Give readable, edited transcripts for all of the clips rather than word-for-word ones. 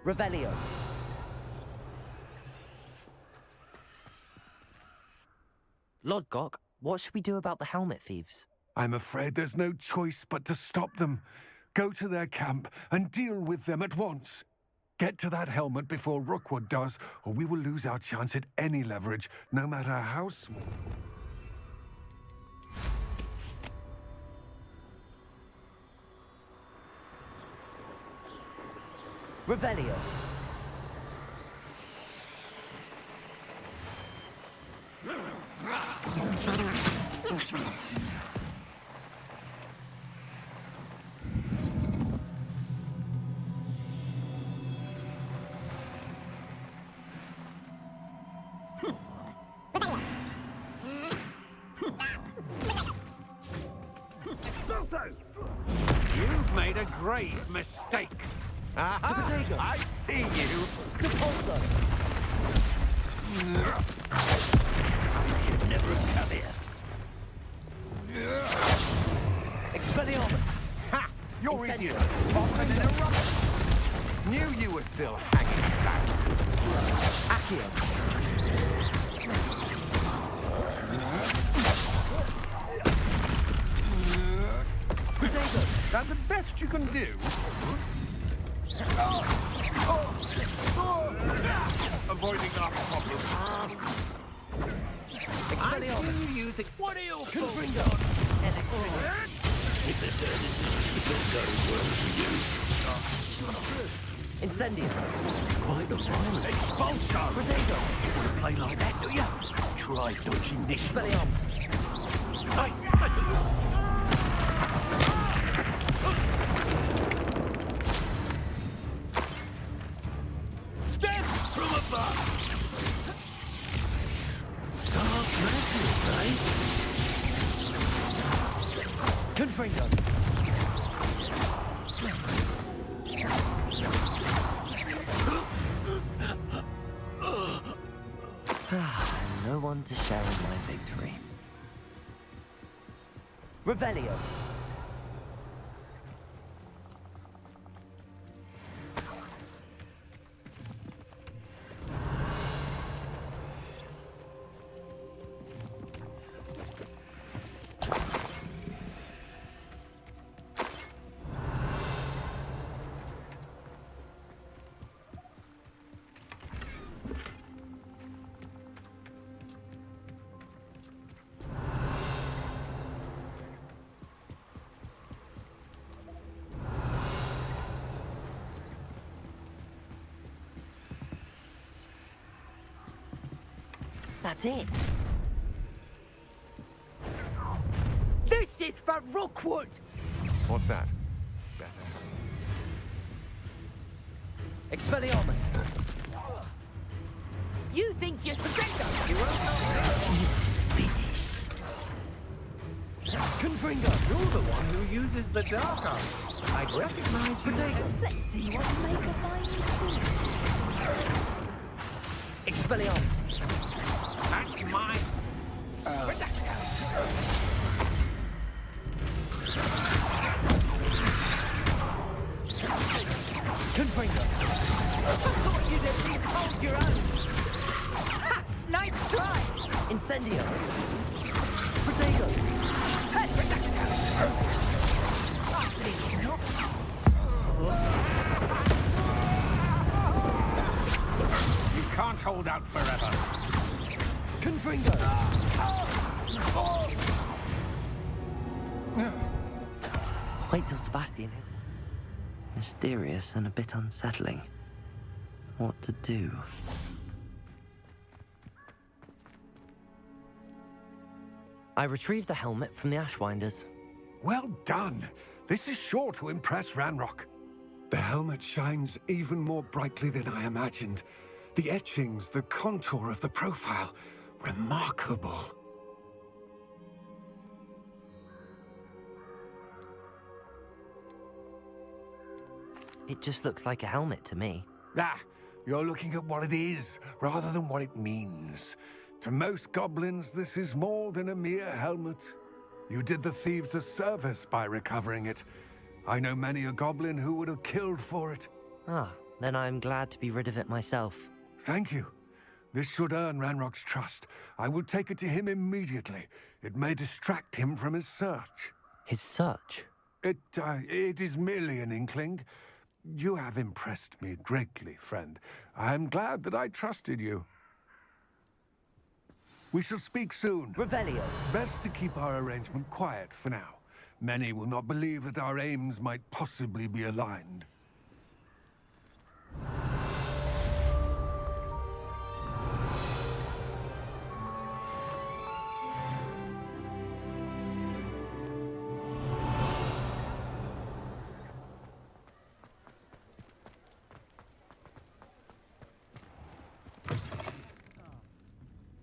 Revelio. Lodgok, what should we do about the helmet thieves? I'm afraid there's no choice but to stop them. Go to their camp and deal with them at once. Get to that helmet before Rookwood does, or we will lose our chance at any leverage, no matter how small. Revelio. You've made a grave mistake. Aha! I see you. Depulso. You should never have come here. Expelliarmus. Ha! You're Incendio. easier to spot than in a rocket. Knew you were still hanging back. Accio. Protego. That the best you can do? Avoiding our problem. Expelliarmus. What are your Confringo. Incendio. Quite a fun expulsion. Protego. Play like that, do you? Try dodging this. Expelliarmus. Hey, that's a... Step from above. Dark magic, Confringo. No one to share in my victory. Revelio. That's it. This is for Rookwood! What's that? Better. Expelliarmus. You think you're surrender? You Confringo. You're the one who uses the dark arts. I'd recognize you. Protego. Let's see what you make of my Expelliarmus. That's mine. Confringo. I thought you'd at least hold your own. Ha! Nice try! Incendio. Protego. Hey, Actually, not. You can't hold out forever. Confringo. Wait till Sebastian is mysterious and a bit unsettling. What to do? I retrieved the helmet from the Ashwinders. Well done. This is sure to impress Ranrock. The helmet shines even more brightly than I imagined. The etchings, the contour of the profile, remarkable. It just looks like a helmet to me. Ah, you're looking at what it is, rather than what it means. To most goblins, this is more than a mere helmet. You did the thieves a service by recovering it. I know many a goblin who would have killed for it. Ah, then I'm glad to be rid of it myself. Thank you. This should earn Ranrock's trust. I will take it to him immediately. It may distract him from his search. His search? It is merely an inkling. You have impressed me greatly, friend. I am glad that I trusted you. We shall speak soon. Revelio. Best to keep our arrangement quiet for now. Many will not believe that our aims might possibly be aligned.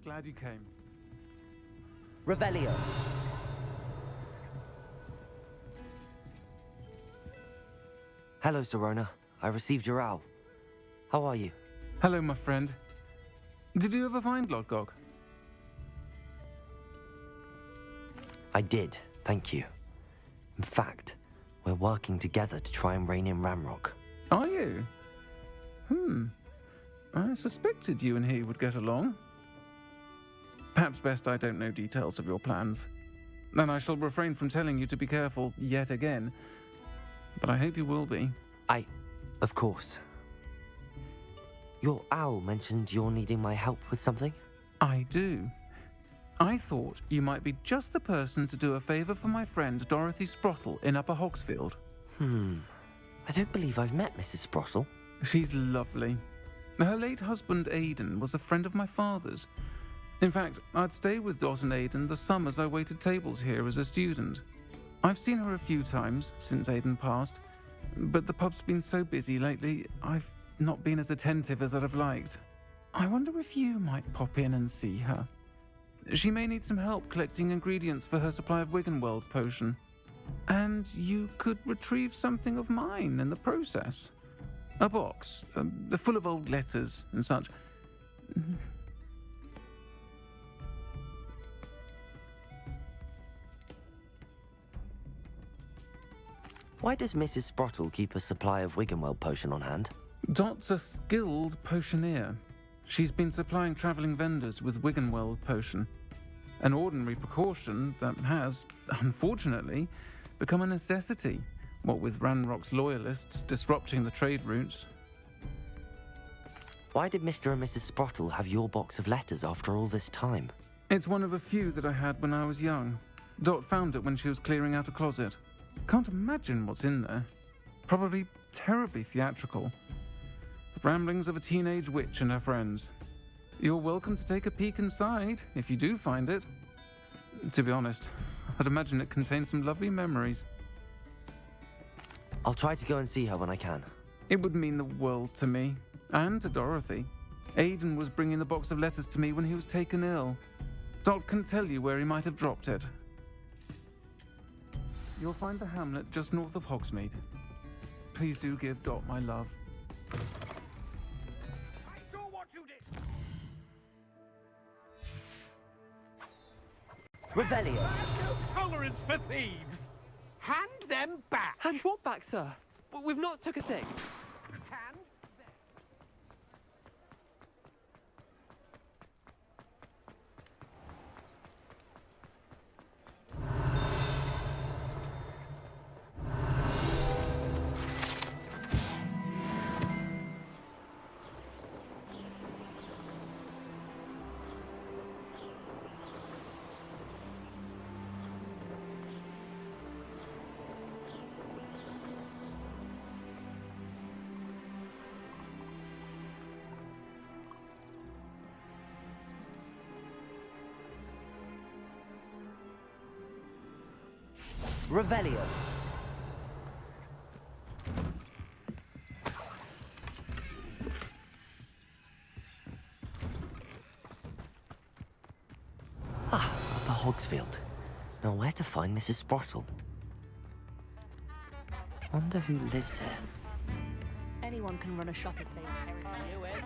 Glad you came. Revelio. Hello, Serona. I received your owl. How are you? Hello, my friend. Did you ever find Lodgok? I did, thank you. In fact, we're working together to try and rein in Ranrock. Are you? I suspected you and he would get along. Perhaps best I don't know details of your plans. And I shall refrain from telling you to be careful yet again. But I hope you will be. Of course. Your owl mentioned you're needing my help with something? I do. I thought you might be just the person to do a favor for my friend Dorothy Sprottle in Upper Hogsfield. I don't believe I've met Mrs. Sprottle. She's lovely. Her late husband Aidan was a friend of my father's. In fact, I'd stay with Dot and Aidan the summers I waited tables here as a student. I've seen her a few times since Aidan passed, but the pub's been so busy lately, I've not been as attentive as I'd have liked. I wonder if you might pop in and see her. She may need some help collecting ingredients for her supply of Wiggenweld potion. And you could retrieve something of mine in the process. A box, full of old letters and such. Why does Mrs. Sprottle keep a supply of Wiggenweld potion on hand? Dot's a skilled potioneer. She's been supplying travelling vendors with Wiggenweld potion. An ordinary precaution that has, unfortunately, become a necessity, what with Ranrock's loyalists disrupting the trade routes. Why did Mr. and Mrs. Sprottle have your box of letters after all this time? It's one of a few that I had when I was young. Dot found it when she was clearing out a closet. Can't imagine what's in there. Probably terribly theatrical. The ramblings of a teenage witch and her friends. You're welcome to take a peek inside, if you do find it. To be honest, I'd imagine it contains some lovely memories. I'll try to go and see her when I can. It would mean the world to me, and to Dorothy. Aidan was bringing the box of letters to me when he was taken ill. Dot can tell you where he might have dropped it. You'll find the hamlet just north of Hogsmeade. Please do give Dot my love. I saw what you did! Revelio! No tolerance for thieves! Hand them back! Hand what back, sir? We've not took a thing. Hand Revelio! Upper Hogsfield. Now where to find Mrs. Sprottle? Wonder who lives here. Anyone can run a shop if they inherit it.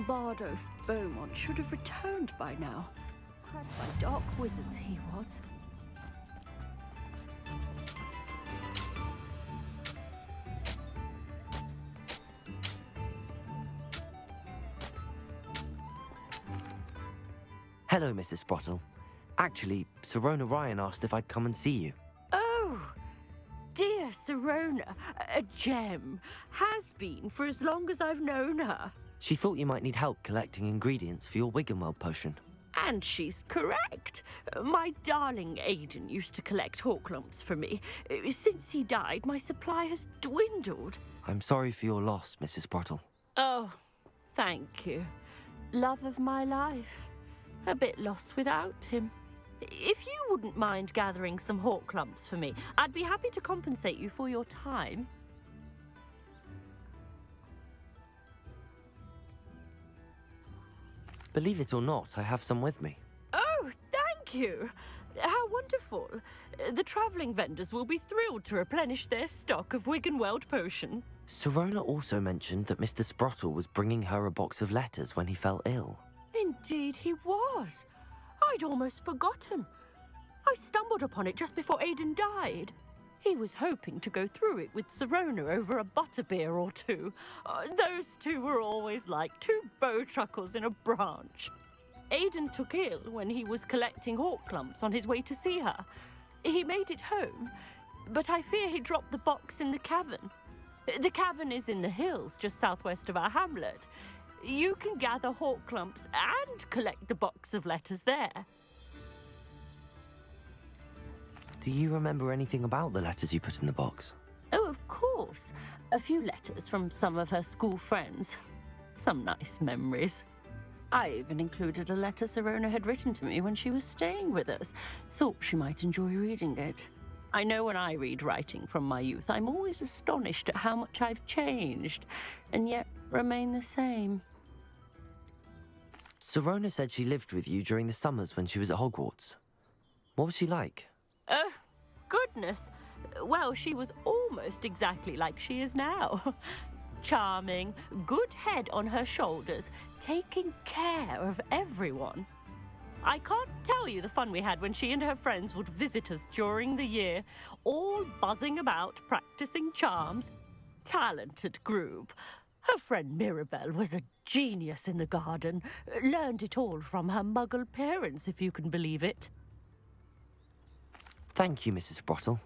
Bardo, Beaumont should have returned by now. Clad by dark wizards he was. Hello, Mrs. Sprottle. Actually, Sirona Ryan asked if I'd come and see you. Oh, dear Sirona, a gem. Has been for as long as I've known her. She thought you might need help collecting ingredients for your Wiggenweld potion. And she's correct. My darling Aidan used to collect Horklumps for me. Since he died, my supply has dwindled. I'm sorry for your loss, Mrs. Sprottle. Oh, thank you. Love of my life. A bit lost without him. If you wouldn't mind gathering some Horklumps for me, I'd be happy to compensate you for your time. Believe it or not, I have some with me. Oh, thank you. How wonderful. The travelling vendors will be thrilled to replenish their stock of Wiggenweld potion. Sirona also mentioned that Mr. Sprottle was bringing her a box of letters when he fell ill. Indeed he was. I'd almost forgotten. I stumbled upon it just before Aidan died. He was hoping to go through it with Sirona over a butterbeer or two. Those two were always like two bowtruckles in a branch. Aidan took ill when he was collecting Horklumps on his way to see her. He made it home, but I fear he dropped the box in the cavern. The cavern is in the hills just southwest of our hamlet. You can gather Horklumps and collect the box of letters there. Do you remember anything about the letters you put in the box? Oh, of course. A few letters from some of her school friends. Some nice memories. I even included a letter Sirona had written to me when she was staying with us. Thought she might enjoy reading it. I know when I read writing from my youth, I'm always astonished at how much I've changed, and yet remain the same. Sirona said she lived with you during the summers when she was at Hogwarts. What was she like? Oh, goodness. Well, she was almost exactly like she is now. Charming, good head on her shoulders, taking care of everyone. I can't tell you the fun we had when she and her friends would visit us during the year, all buzzing about, practicing charms. Talented group. Her friend Mirabelle was a genius in the garden. Learned it all from her muggle parents, if you can believe it. Thank you, Mrs. Sprottle.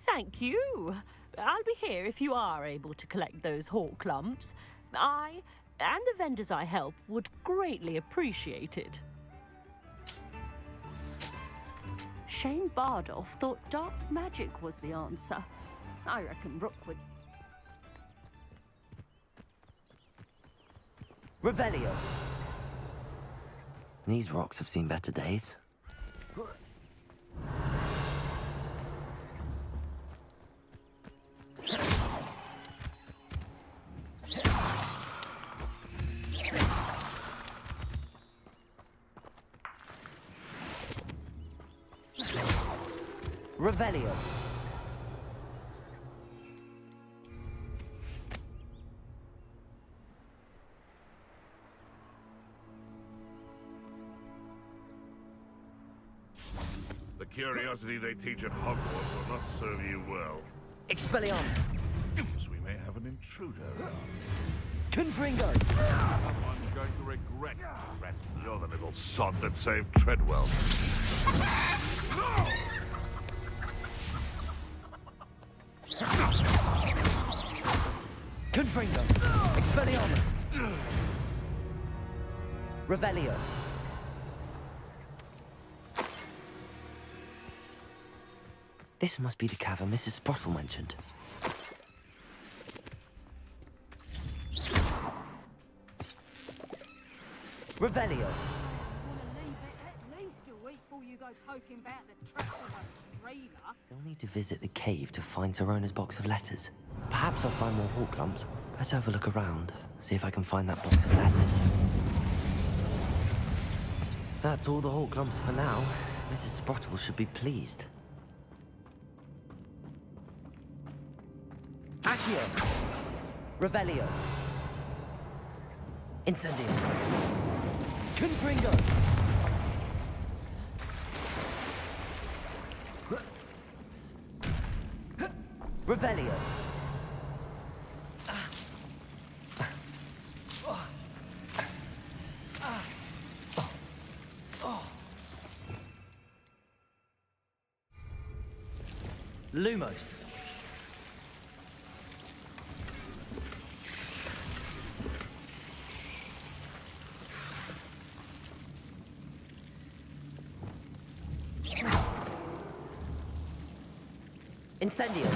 Thank you. I'll be here if you are able to collect those Horklumps. I, and the vendors I help, would greatly appreciate it. Shane Bardolph thought dark magic was the answer. I reckon Rookwood... Revelio! These rocks have seen better days. Revelio. The curiosity they teach at Hogwarts will not serve you well. Expelliarmus. So we may have an intruder around. Confringo. Someone's going to regret the rest. You're the little sod that saved Treadwell. No! Confringo. Expelliarmus. Revelio. This must be the cavern Mrs. Sprottle mentioned. Revelio. Still need to visit the cave to find Sirona's box of letters. Perhaps I'll find more Horklumps. Better have a look around, see if I can find that box of letters. That's all the Horklumps for now. Mrs. Sprottle should be pleased. Accio! Revelio! Incendio! Confringo! Revelio! Lumos. Incendio!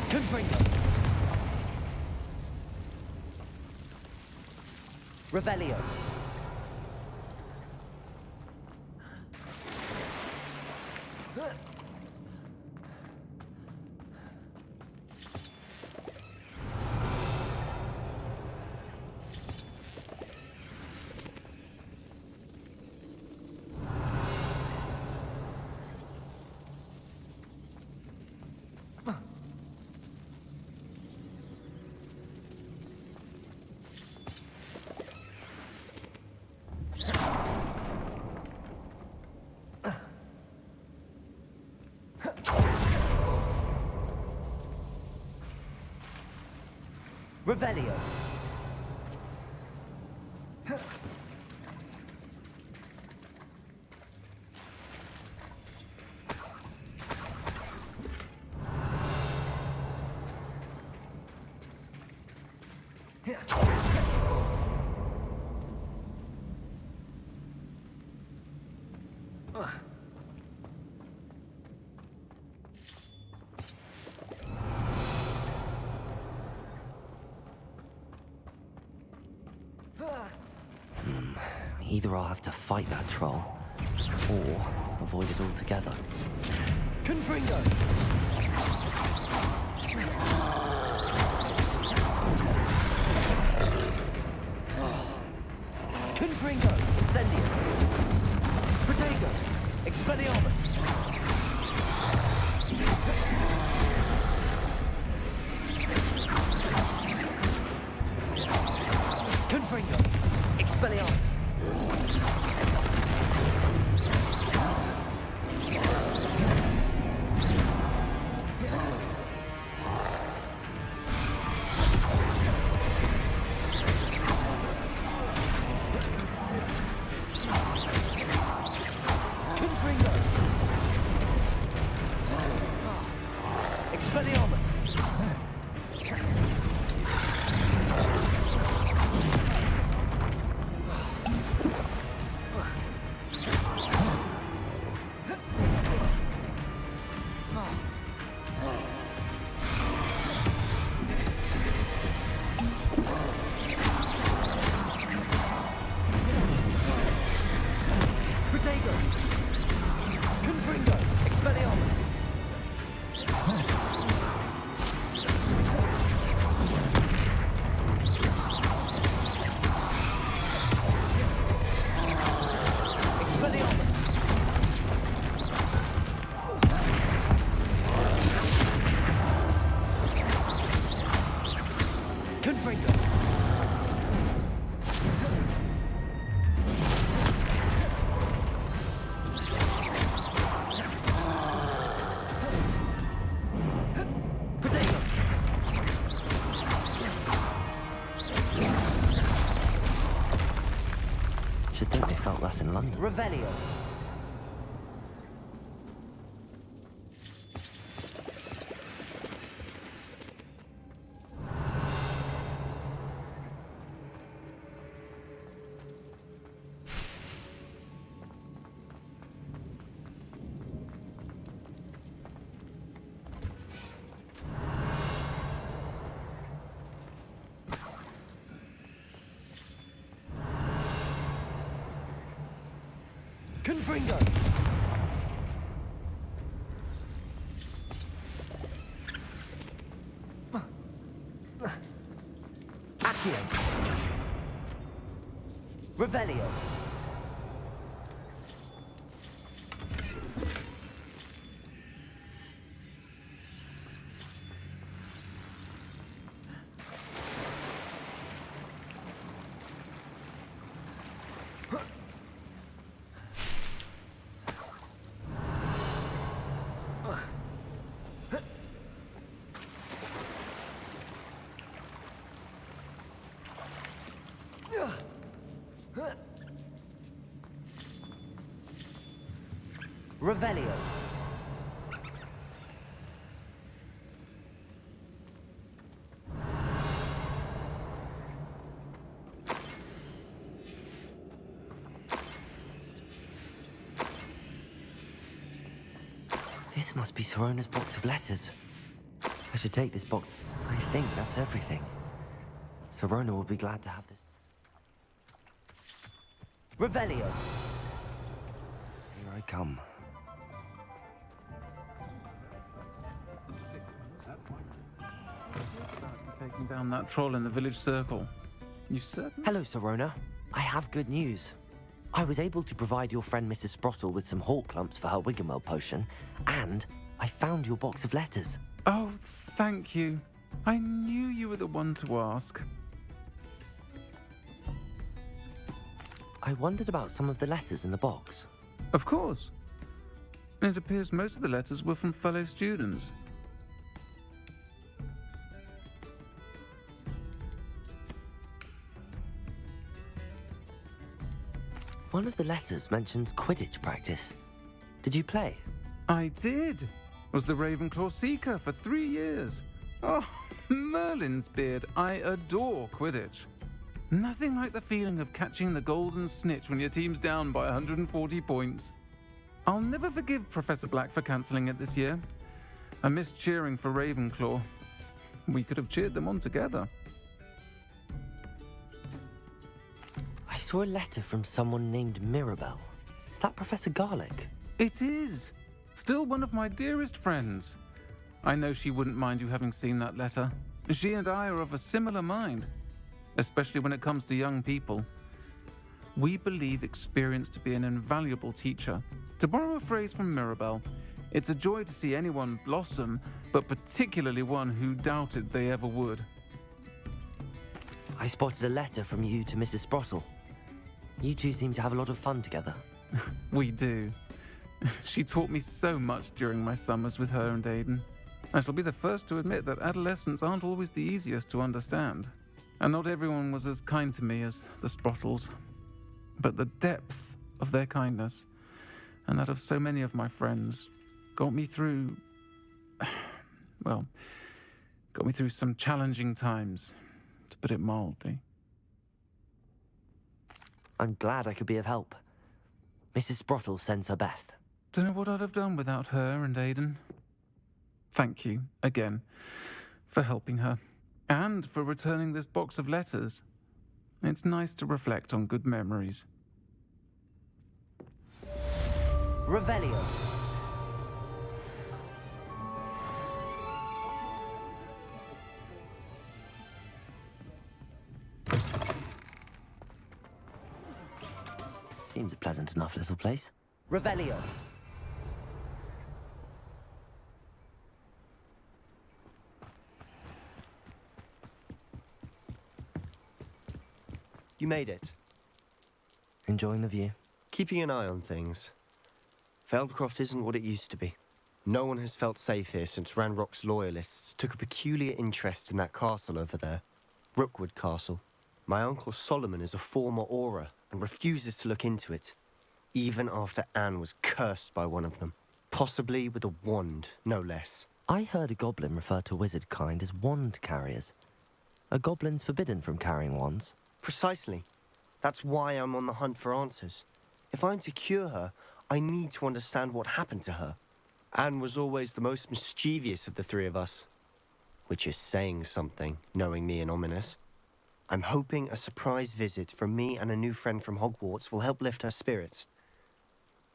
Confringo! Revelio! Revelio! Either I'll have to fight that troll, or avoid it altogether. Confringo! Confringo! Incendio! Protego! Expelliarmus! Confringo! Expelliarmus! Confringo! Expelliarmus! Protego! Confringo! Expelliarmus! Expelliarmus! Confringo! Protego! Should think they felt that in London. Revelio! Confringo! Accio! Revelio! Revelio. This must be Sorona's box of letters. I should take this box. I think that's everything. Sorona will be glad to have this. Revelio. Here I come. Taking down that troll in the village circle. You certain? Hello, Sorona. I have good news. I was able to provide your friend Mrs. Sprottle with some hawk lumps for her Wiggenweld potion, and I found your box of letters. Oh, thank you. I knew you were the one to ask. I wondered about some of the letters in the box. Of course. It appears most of the letters were from fellow students. One of the letters mentions Quidditch practice. Did you play? I did. Was the Ravenclaw Seeker for 3 years. Oh, Merlin's beard. I adore Quidditch. Nothing like the feeling of catching the golden snitch when your team's down by 140 points. I'll never forgive Professor Black for cancelling it this year. I missed cheering for Ravenclaw. We could have cheered them on together. I saw a letter from someone named Mirabelle. Is that Professor Garlick? It is. Still one of my dearest friends. I know she wouldn't mind you having seen that letter. She and I are of a similar mind, especially when it comes to young people. We believe experience to be an invaluable teacher. To borrow a phrase from Mirabelle, it's a joy to see anyone blossom, but particularly one who doubted they ever would. I spotted a letter from you to Mrs. Sprottle. You two seem to have a lot of fun together. We do. She taught me so much during my summers with her and Aidan. I shall be the first to admit that adolescents aren't always the easiest to understand. And not everyone was as kind to me as the Sprottles. But the depth of their kindness, and that of so many of my friends, got me through... well, got me through some challenging times, to put it mildly. I'm glad I could be of help. Mrs. Sprottle sends her best. Don't know what I'd have done without her and Aidan. Thank you, again, for helping her, and for returning this box of letters. It's nice to reflect on good memories. Revelio. Seems a pleasant enough little place. Revelio. You made it. Enjoying the view? Keeping an eye on things. Feldcroft isn't what it used to be. No one has felt safe here since Ranrock's loyalists took a peculiar interest in that castle over there. Rookwood Castle. My uncle Solomon is a former Auror and refuses to look into it, even after Anne was cursed by one of them. Possibly with a wand, no less. I heard a goblin refer to wizard kind as wand carriers. Are goblins forbidden from carrying wands? Precisely. That's why I'm on the hunt for answers. If I'm to cure her, I need to understand what happened to her. Anne was always the most mischievous of the three of us. Which is saying something, knowing me and Ominous. I'm hoping a surprise visit from me and a new friend from Hogwarts will help lift her spirits.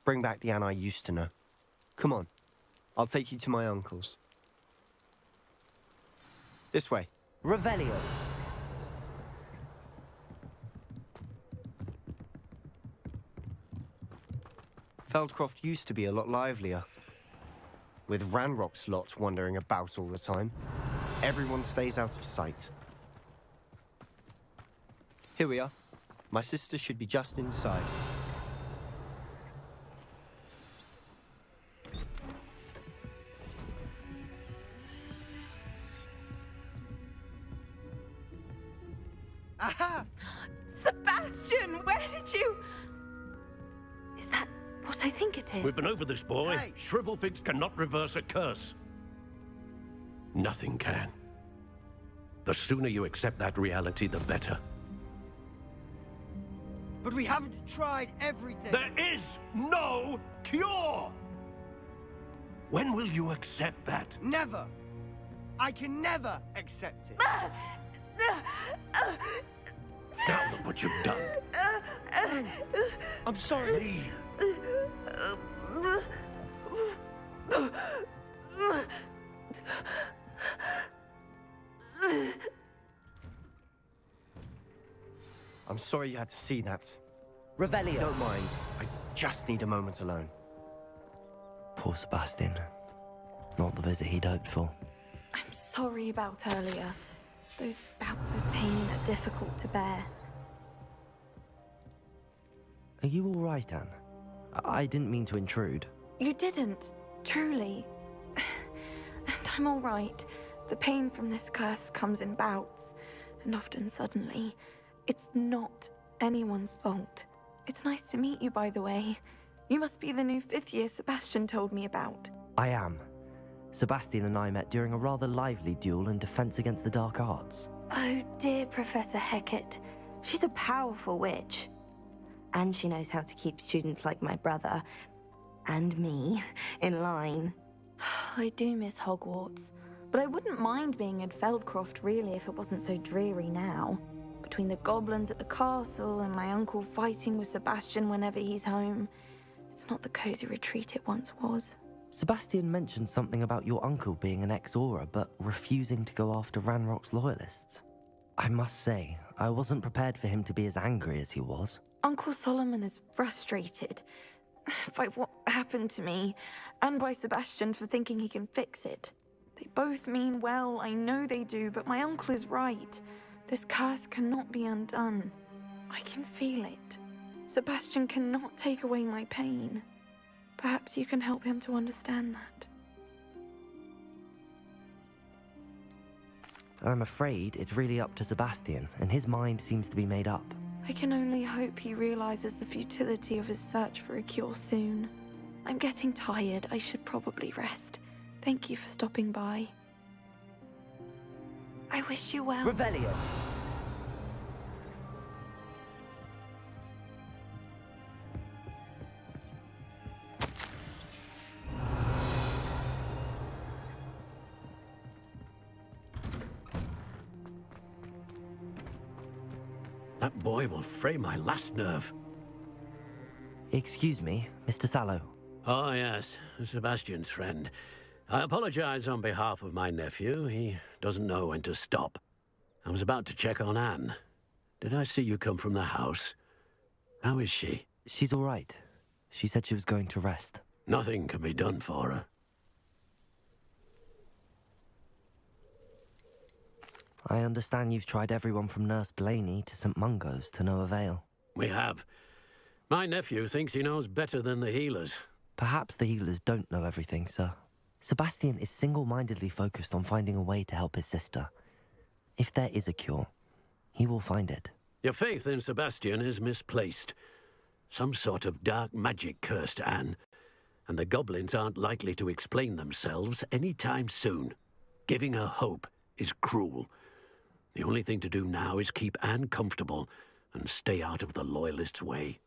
Bring back the Anne I used to know. Come on, I'll take you to my uncle's. This way. Revelio. Feldcroft used to be a lot livelier. With Ranrock's lot wandering about all the time. Everyone stays out of sight. Here we are. My sister should be just inside. Aha! Sebastian, where did you... Is that what I think it is. We've been over this, boy. Hey! Shrivelfigs cannot reverse a curse. Nothing can. The sooner you accept that reality, the better. But we haven't tried everything. There is no cure! When will you accept that? Never. I can never accept it. Now look what you've done. I'm sorry. Leave. I'm sorry you had to see that. Revelio. Don't mind. I just need a moment alone. Poor Sebastian. Not the visit he'd hoped for. I'm sorry about earlier. Those bouts of pain are difficult to bear. Are you all right, Anne? I didn't mean to intrude. You didn't, truly. And I'm all right. The pain from this curse comes in bouts, and often suddenly. It's not anyone's fault. It's nice to meet you, by the way. You must be the new 5th year Sebastian told me about. I am. Sebastian and I met during a rather lively duel in defense against the dark arts. Oh dear, Professor Hecat. She's a powerful witch. And she knows how to keep students like my brother, and me, in line. I do miss Hogwarts, but I wouldn't mind being in Feldcroft really if it wasn't so dreary now. Between the goblins at the castle and my uncle fighting with Sebastian whenever he's home, it's not the cozy retreat it once was. Sebastian mentioned something about your uncle being an ex-Auror, but refusing to go after Ranrock's loyalists. I must say, I wasn't prepared for him to be as angry as he was. Uncle Solomon is frustrated by what happened to me, and by Sebastian for thinking he can fix it. They both mean well, I know they do, but my uncle is right. This curse cannot be undone. I can feel it. Sebastian cannot take away my pain. Perhaps you can help him to understand that. I'm afraid it's really up to Sebastian, and his mind seems to be made up. I can only hope he realizes the futility of his search for a cure soon. I'm getting tired. I should probably rest. Thank you for stopping by. I wish you well. Revelio. That boy will fray my last nerve. Excuse me, Mr. Sallow. Oh, yes, Sebastian's friend. I apologize on behalf of my nephew. He doesn't know when to stop. I was about to check on Anne. Did I see you come from the house? How is she? She's all right. She said she was going to rest. Nothing can be done for her. I understand you've tried everyone from Nurse Blaney to St. Mungo's to no avail. We have. My nephew thinks he knows better than the healers. Perhaps the healers don't know everything, sir. Sebastian is single-mindedly focused on finding a way to help his sister. If there is a cure, he will find it. Your faith in Sebastian is misplaced. Some sort of dark magic cursed Anne, and the goblins aren't likely to explain themselves any time soon. Giving her hope is cruel. The only thing to do now is keep Anne comfortable and stay out of the Loyalists' way.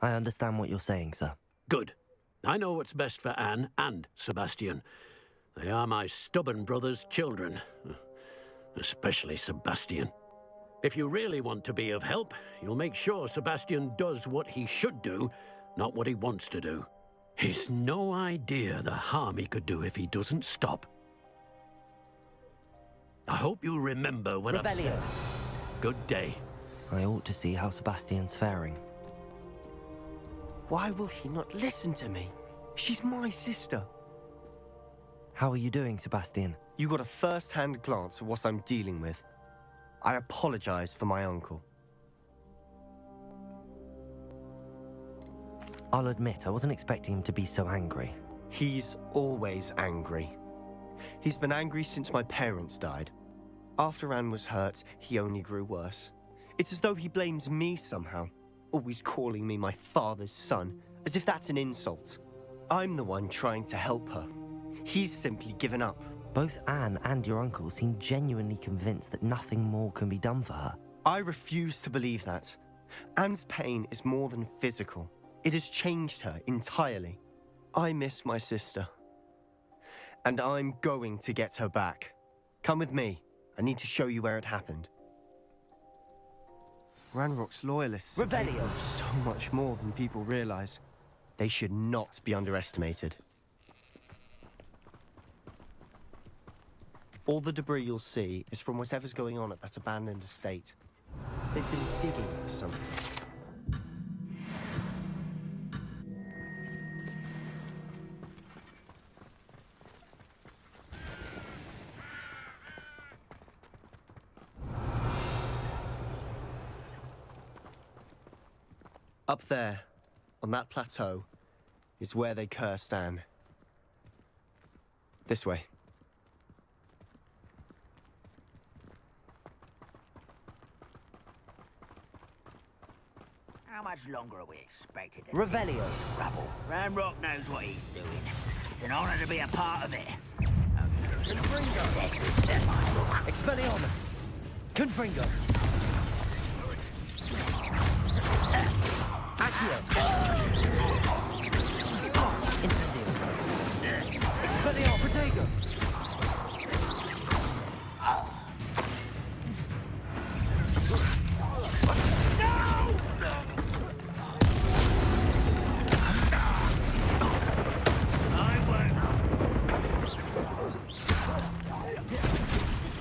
I understand what you're saying, sir. Good. I know what's best for Anne and Sebastian. They are my stubborn brother's children. Especially Sebastian. If you really want to be of help, you'll make sure Sebastian does what he should do, not what he wants to do. He's no idea the harm he could do if he doesn't stop. I hope you remember when I've said, good day. I ought to see how Sebastian's faring. Why will he not listen to me? She's my sister. How are you doing, Sebastian? You got a first-hand glance at what I'm dealing with. I apologize for my uncle. I'll admit, I wasn't expecting him to be so angry. He's always angry. He's been angry since my parents died. After Anne was hurt, he only grew worse. It's as though he blames me somehow, always calling me my father's son, as if that's an insult. I'm the one trying to help her. He's simply given up. Both Anne and your uncle seem genuinely convinced that nothing more can be done for her. I refuse to believe that. Anne's pain is more than physical. It has changed her entirely. I miss my sister. And I'm going to get her back. Come with me. I need to show you where it happened. Ranrock's loyalists are capable of so much more than people realize. They should not be underestimated. All the debris you'll see is from whatever's going on at that abandoned estate. They've been digging for something. Up there, on that plateau, is where they cursed Anne. This way. How much longer are we expected to Revelio. rubble? Ranrock knows what he's doing. It's an honor to be a part of it. Expelliarmus! Confringo! Accio! Incendio! Expelliarmus! Protego!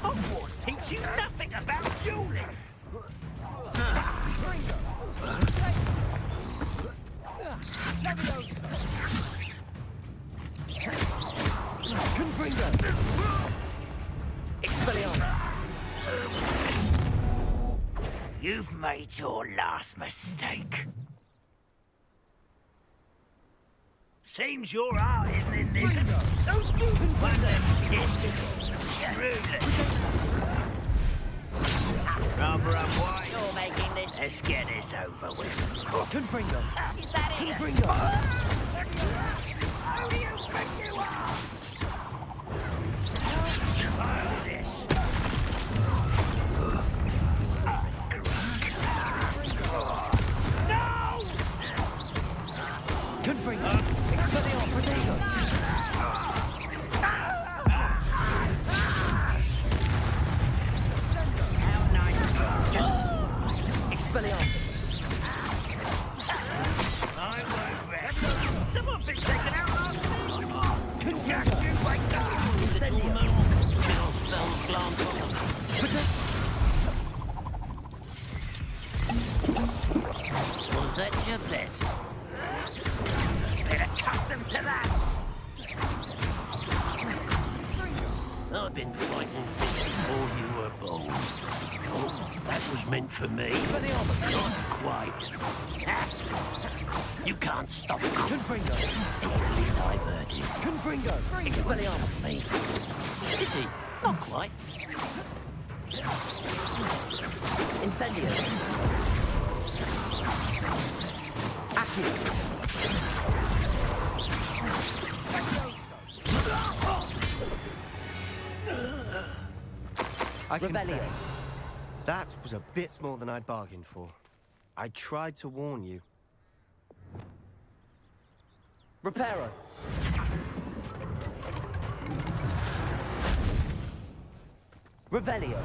Hogwarts teach you nothing about dueling. Confringo! Expelliarmus! You've made your last mistake. Seems your heart isn't in this. Don't do Rather unwise. You're making this. Let's get this over with. Confringo! Is that it? Confringo! Who do you think you are? Childish. No! Confringo! Expelliarmus! Protego! How nice of you. Expelliarmus! I won't rest. Someone been taken out last week. Confringo! You wake up. Incendio! Little spells glance. Was that your best? Been accustomed to that. I've been fighting since before you were born. Oh, that was meant for me. Not quite. You can't stop it. Confringo! Easily diverted. Confringo! Expelliarmus! Me. Is he? Not quite. Incendio! Accio! I Revelio. confess, that was a bit more than I'd bargained for. I tried to warn you. Reparo! Revelio!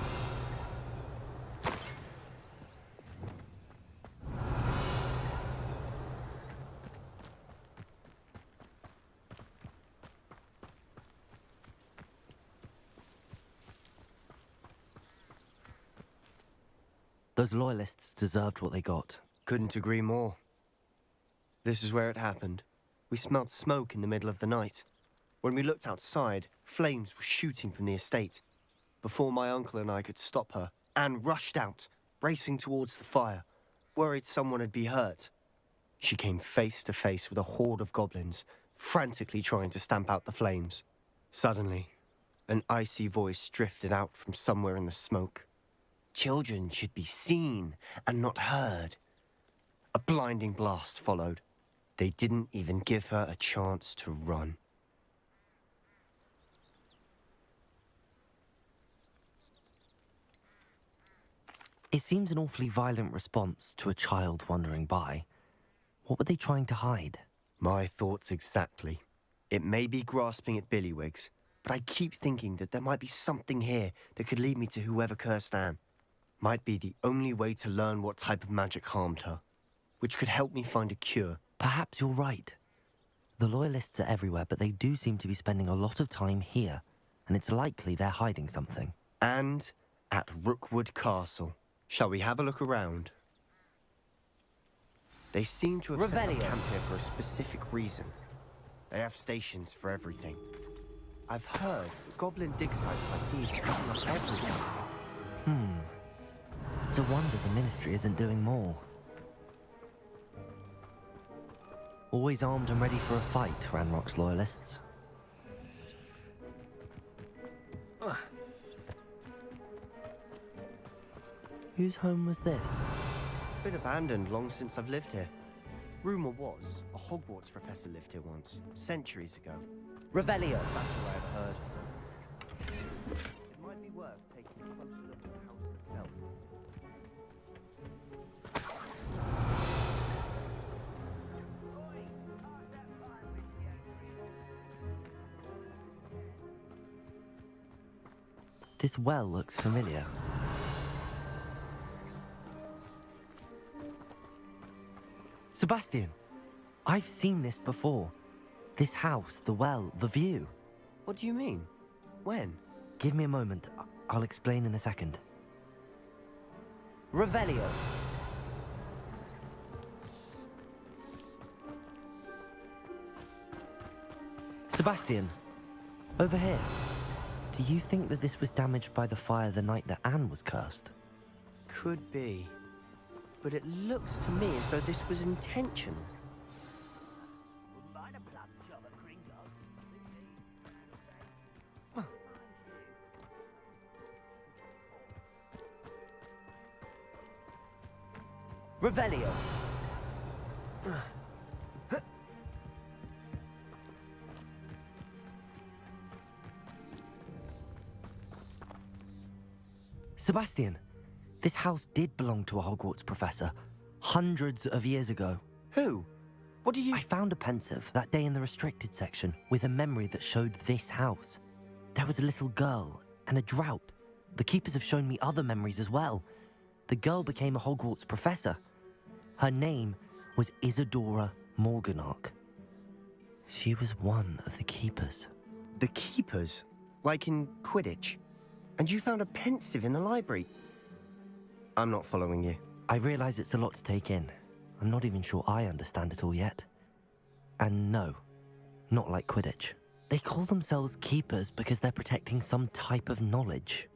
Those loyalists deserved what they got. Couldn't agree more. This is where it happened. We smelled smoke in the middle of the night. When we looked outside, flames were shooting from the estate. Before my uncle and I could stop her, Anne rushed out, racing towards the fire, worried someone had been hurt. She came face to face with a horde of goblins, frantically trying to stamp out the flames. Suddenly, An icy voice drifted out from somewhere in the smoke. Children should be seen and not heard. A blinding blast followed. They didn't even give her a chance to run. It seems an awfully violent response to a child wandering by. What were they trying to hide? My thoughts exactly. It may be grasping at Billywigs, but I keep thinking that there might be something here that could lead me to whoever cursed Anne. Might be the only way to learn what type of magic harmed her, which could help me find a cure. Perhaps you're right. The Loyalists are everywhere, but they do seem to be spending a lot of time here, and it's likely they're hiding something. And at Rookwood Castle. Shall we have a look around? They seem to have set up camp here for a specific reason. They have stations for everything. I've heard goblin dig sites like these are coming up everywhere. It's a wonder the Ministry isn't doing more. Always armed and ready for a fight, Ranrock's Loyalists. Whose home was this? Been abandoned long since I've lived here. Rumour was, a Hogwarts professor lived here once, centuries ago. Revelio. That's all I've heard. It might be worth taking a closer look at the house itself. This well looks familiar. Sebastian, I've seen this before. This house, the well, the view. What do you mean? When? Give me a moment. I'll explain in a second. Revelio. Sebastian, over here. Do you think that this was damaged by the fire the night that Anne was cursed? Could be. But it looks to me as though this was intentional. Revelio. Sebastian, this house did belong to a Hogwarts professor, hundreds of years ago. Who? What do you... I found a pensive that day in the restricted section with a memory that showed this house. There was a little girl and a drought. The keepers have shown me other memories as well. The girl became a Hogwarts professor. Her name was Isadora Morganach. She was one of the keepers. The keepers? Like in Quidditch? And you found a pensive in the library? I'm not following you. I realize it's a lot to take in. I'm not even sure I understand it all yet. And no, not like Quidditch. They call themselves keepers because they're protecting some type of knowledge.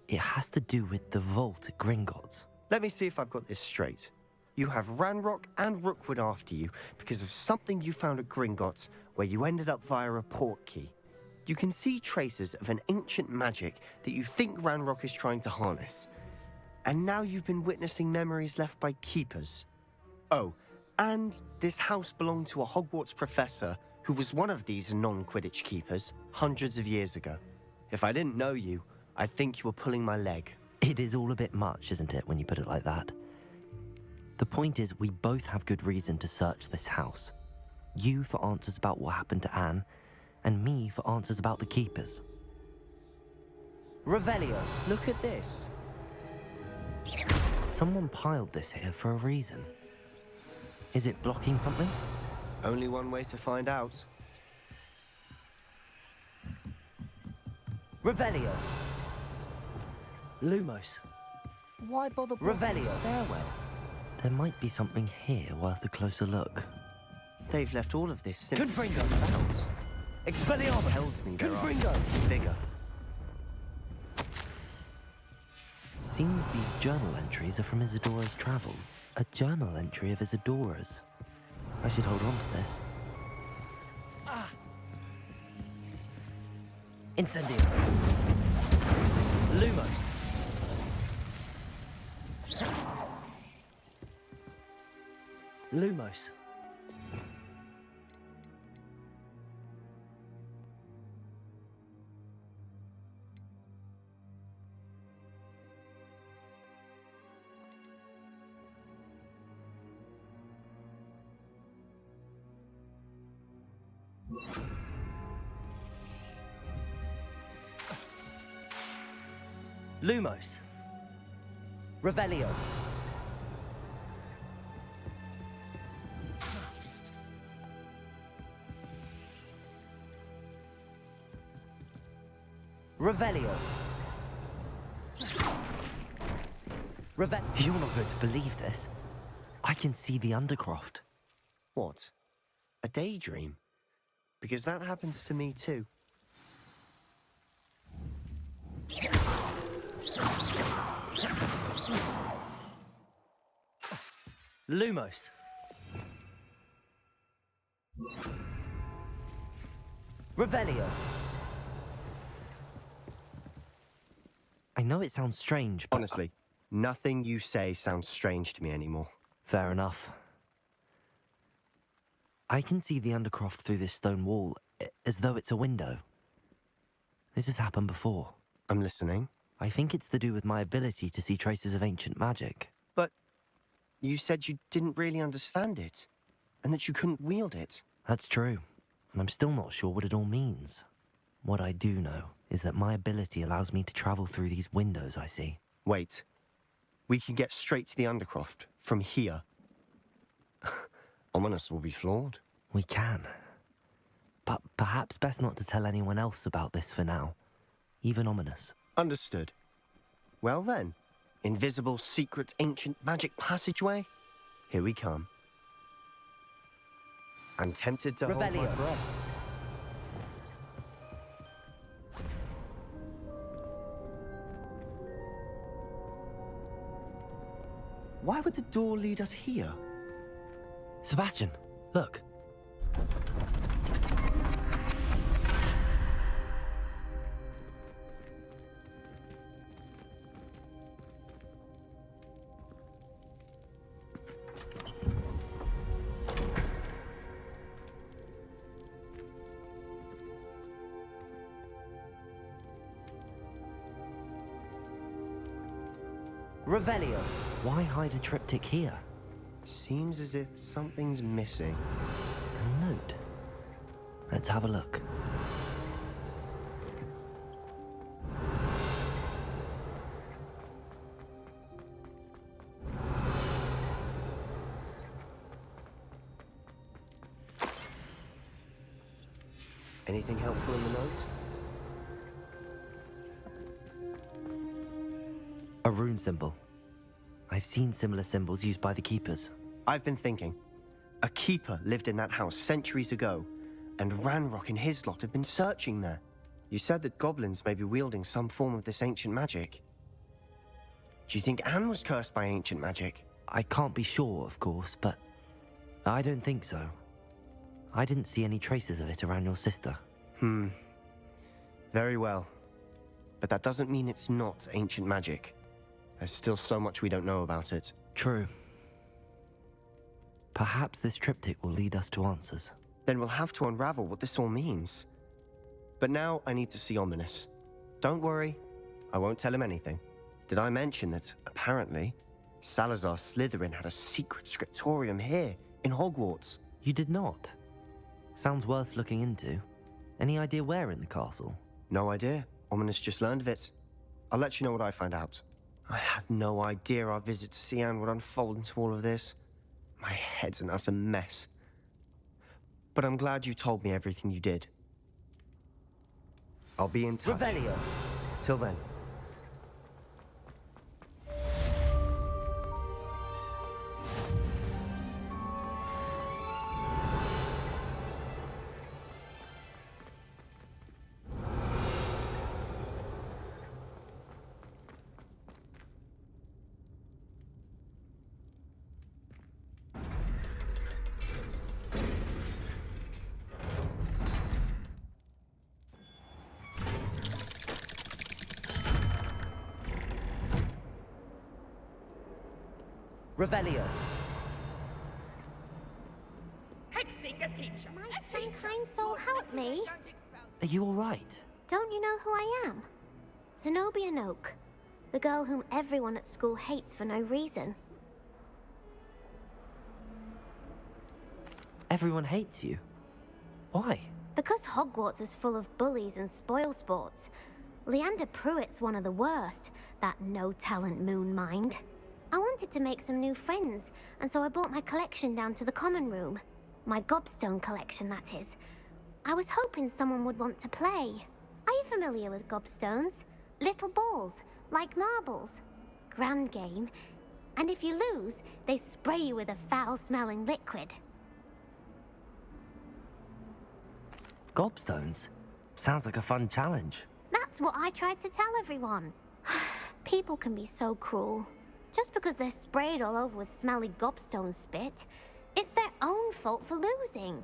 It has to do with the vault at Gringotts. Let me see if I've got this straight. You have Ranrock and Rookwood after you because of something you found at Gringotts where you ended up via a port key. You can see traces of an ancient magic that you think Ranrock is trying to harness. And now you've been witnessing memories left by keepers. Oh, and this house belonged to a Hogwarts professor who was one of these non-Quidditch keepers hundreds of years ago. If I didn't know you, I'd think you were pulling my leg. It is all a bit much, isn't it, when you put it like that? The point is, we both have good reason to search this house. You for answers about what happened to Anne, and me for answers about the keepers. Revelio. Look at this. Someone piled this here for a reason. Is it blocking something? Only one way to find out. Revelio. Lumos. Why bother blocking the Revelio. stairwell? There might be something here worth a closer look. They've left all of this simply Confringo. out. Expelliarmus. Tells me there are Confringo. bigger. Seems these journal entries are from Isadora's travels. A journal entry of Isadora's. I should hold on to this. Incendio. Lumos. Lumos. Lumos. Revelio. Revelio. You're not going to believe this. I can see the Undercroft. What? A daydream? Because that happens to me too. Lumos. Revelio. I know it sounds strange, but... Honestly, nothing you say sounds strange to me anymore. Fair enough. I can see the Undercroft through this stone wall, as though it's a window. This has happened before. I'm listening. I think it's to do with my ability to see traces of ancient magic. But you said you didn't really understand it, and that you couldn't wield it. That's true, and I'm still not sure what it all means. What I do know is that my ability allows me to travel through these windows I see. Wait. We can get straight to the Undercroft from here. Ominous will be flawed. We can. But perhaps best not to tell anyone else about this for now. Even Ominous. Understood. Well then, invisible, secret, ancient magic passageway? Here we come. I'm tempted to hold my Revelio. breath. Why would the door lead us here? Sebastian, look. Revelio. Why hide a triptych here? Seems as if something's missing. A note. Let's have a look. Anything helpful in the note? A rune symbol. I've seen similar symbols used by the keepers. I've been thinking. A keeper lived in that house centuries ago, and Ranrock and his lot have been searching there. You said that goblins may be wielding some form of this ancient magic. Do you think Anne was cursed by ancient magic? I can't be sure, of course, but I don't think so. I didn't see any traces of it around your sister. Very well. But that doesn't mean it's not ancient magic. There's still so much we don't know about it. True. Perhaps this triptych will lead us to answers. Then we'll have to unravel what this all means. But now I need to see Ominous. Don't worry, I won't tell him anything. Did I mention that, apparently, Salazar Slytherin had a secret scriptorium here, in Hogwarts? You did not? Sounds worth looking into. Any idea where in the castle? No idea. Ominous just learned of it. I'll let you know what I find out. I had no idea our visit to Cian would unfold into all of this. My head's an utter mess. But I'm glad you told me everything you did. I'll be in touch. Revelio. Till then. Revelio. Hexing a teacher. My kind soul, help me. Are you all right? Don't you know who I am? Zenobia Noak, the girl whom everyone at school hates for no reason. Everyone hates you. Why? Because Hogwarts is full of bullies and spoilsports. Leander Pruitt's one of the worst, that no-talent moon mind. I wanted to make some new friends, and so I brought my collection down to the common room. My gobstone collection, that is. I was hoping someone would want to play. Are you familiar with gobstones? Little balls, like marbles. Grand game. And if you lose, they spray you with a foul-smelling liquid. Gobstones? Sounds like a fun challenge. That's what I tried to tell everyone. People can be so cruel. Just because they're sprayed all over with smelly gobstone spit, it's their own fault for losing.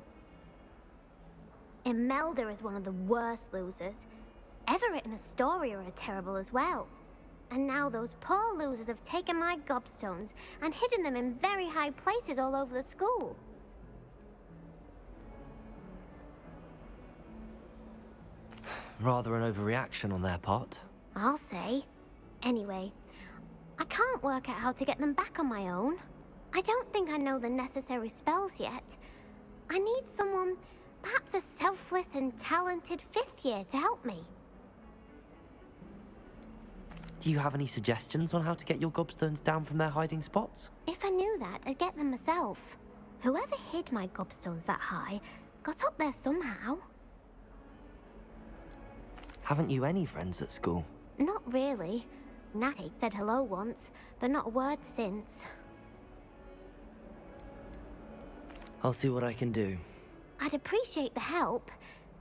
Imelda is one of the worst losers. Everett and Astoria are terrible as well. And now those poor losers have taken my gobstones and hidden them in very high places all over the school. Rather an overreaction on their part. I'll say. Anyway, I can't work out how to get them back on my own. I don't think I know the necessary spells yet. I need someone, perhaps a selfless and talented 5th year to help me. Do you have any suggestions on how to get your gobstones down from their hiding spots? If I knew that, I'd get them myself. Whoever hid my gobstones that high got up there somehow. Haven't you any friends at school? Not really. Natty said hello once, but not a word since. I'll see what I can do. I'd appreciate the help.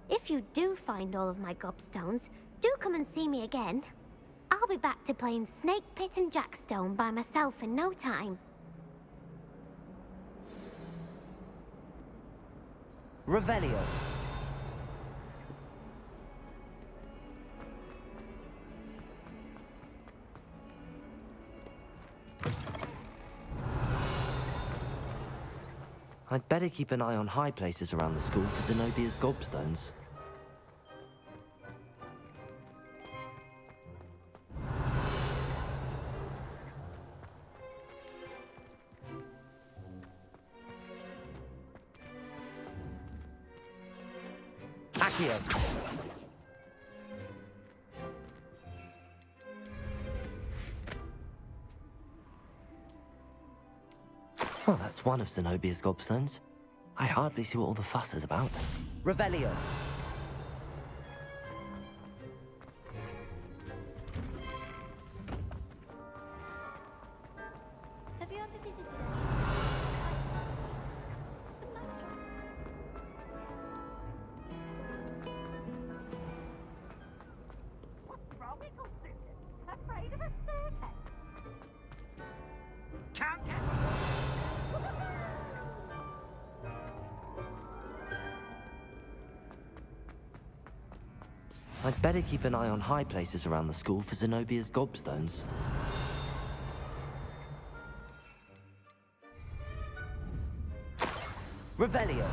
If you do find all of my gobstones, do come and see me again. I'll be back to playing Snake Pit and Jackstone by myself in no time. Revelio. I'd better keep an eye on high places around the school for Zenobia's gobstones. Accio! Oh, that's one of Zenobia's gobstones. I hardly see what all the fuss is about. Revelio! Have you ever visited What's wrong with you, Susan? Afraid of a staircase? Can't get... I'd better keep an eye on high places around the school for Zenobia's gobstones. Revelio!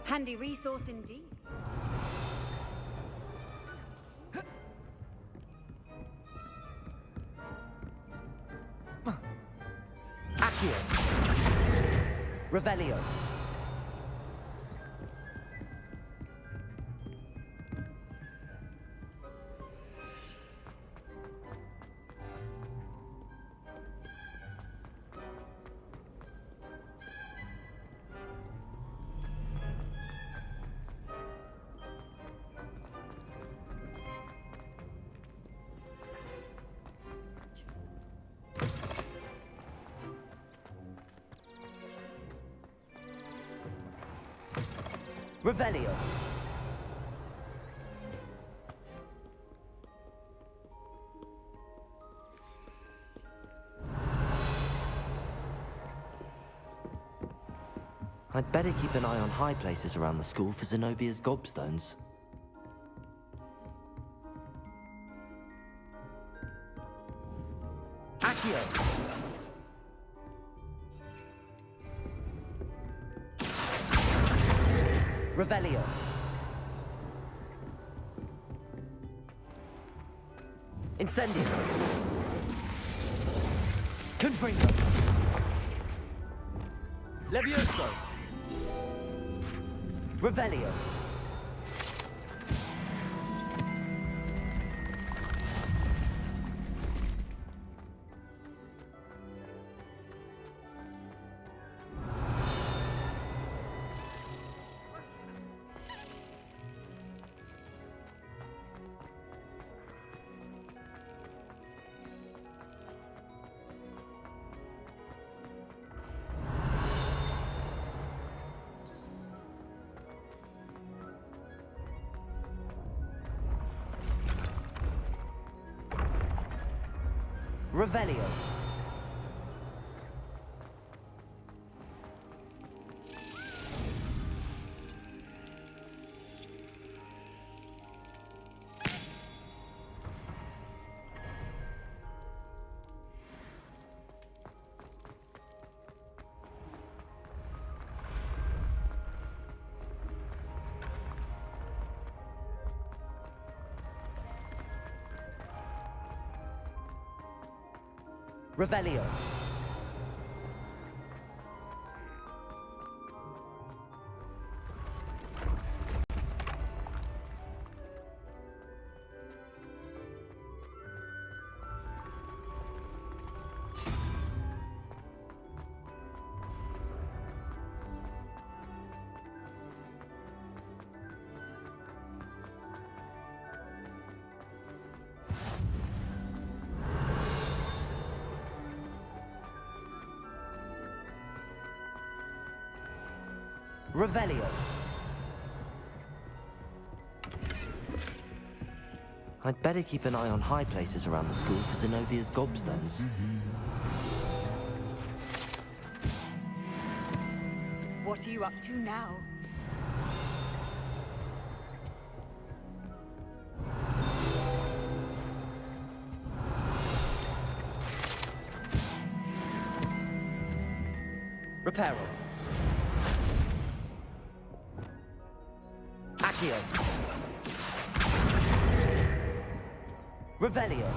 Handy resource indeed. Accio! Revelio! Revelio! I'd better keep an eye on high places around the school for Zenobia's gobstones. Accio! Revelio! Incendio! Confringo! Levioso! Revelio! Revelio. Revelio. Revelio. I'd better keep an eye on high places around the school for Zenobia's gobstones. What are you up to now? Reparo. Accio. Revelio.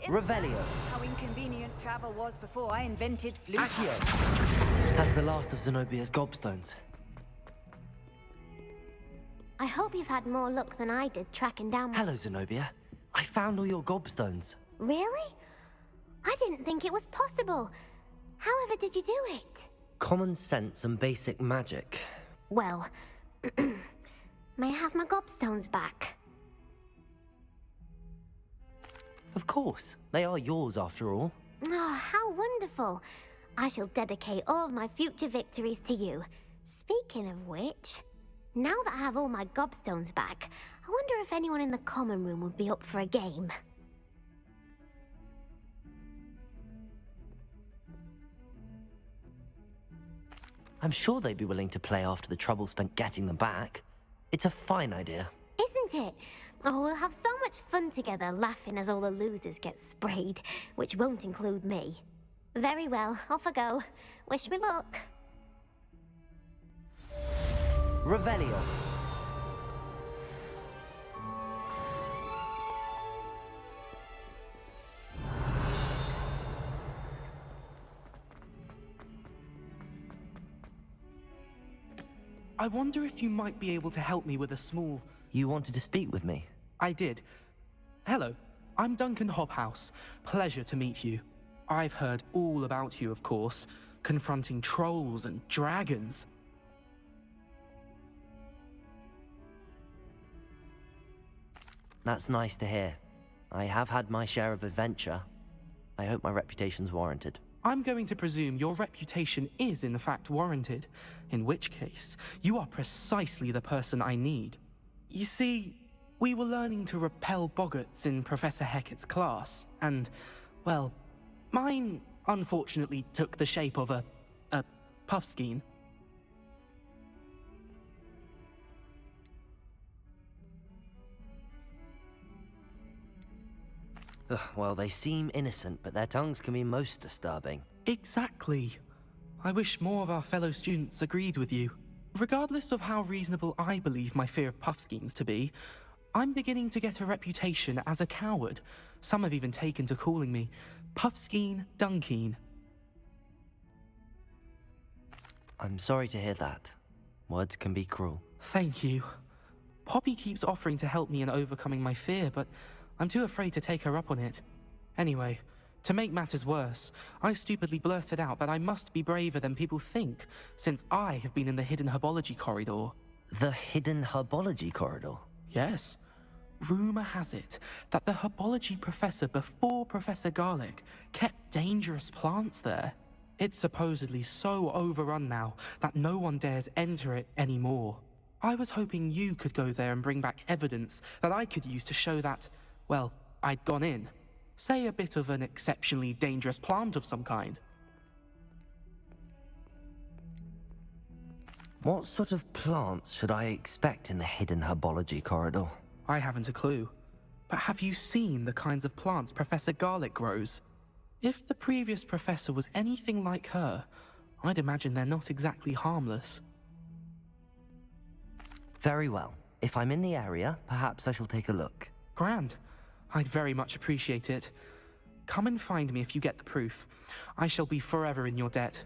Revelio. How inconvenient travel was before I invented flute. Accio. That's the last of Zenobia's gobstones. I hope you've had more luck than I did tracking down. Hello, Zenobia. I found all your gobstones. Really? I didn't think it was possible. However did you do it? Common sense and basic magic. Well, may I have my gobstones back? Of course. They are yours after all. Oh, how wonderful. I shall dedicate all of my future victories to you. Speaking of which, now that I have all my gobstones back, I wonder if anyone in the common room would be up for a game. I'm sure they'd be willing to play after the trouble spent getting them back. It's a fine idea. Isn't it? Oh, we'll have so much fun together, laughing as all the losers get sprayed, which won't include me. Very well, off I go. Wish me luck. Revelio. I wonder if you might be able to help me with a small... You wanted to speak with me? I did. Hello, I'm Duncan Hobhouse. Pleasure to meet you. I've heard all about you, of course, confronting trolls and dragons. That's nice to hear. I have had my share of adventure. I hope my reputation's warranted. I'm going to presume your reputation is in fact warranted, in which case, you are precisely the person I need. You see, we were learning to repel boggarts in Professor Hecat's class, and, well, mine unfortunately took the shape of a puffskein. Ugh, well, they seem innocent, but their tongues can be most disturbing. Exactly. I wish more of our fellow students agreed with you. Regardless of how reasonable I believe my fear of puffskeins to be, I'm beginning to get a reputation as a coward. Some have even taken to calling me Puffskeen Dunkeen. I'm sorry to hear that. Words can be cruel. Thank you. Poppy keeps offering to help me in overcoming my fear, but I'm too afraid to take her up on it. Anyway, to make matters worse, I stupidly blurted out that I must be braver than people think, since I have been in the hidden herbology corridor. The hidden herbology corridor? Yes. Rumour has it that the herbology professor before Professor Garlic kept dangerous plants there. It's supposedly so overrun now that no one dares enter it anymore. I was hoping you could go there and bring back evidence that I could use to show that, well, I'd gone in. Say a bit of an exceptionally dangerous plant of some kind. What sort of plants should I expect in the hidden herbology corridor? I haven't a clue. But have you seen the kinds of plants Professor Garlic grows? If the previous professor was anything like her, I'd imagine they're not exactly harmless. Very well. If I'm in the area, perhaps I shall take a look. Grand. I'd very much appreciate it. Come and find me if you get the proof. I shall be forever in your debt.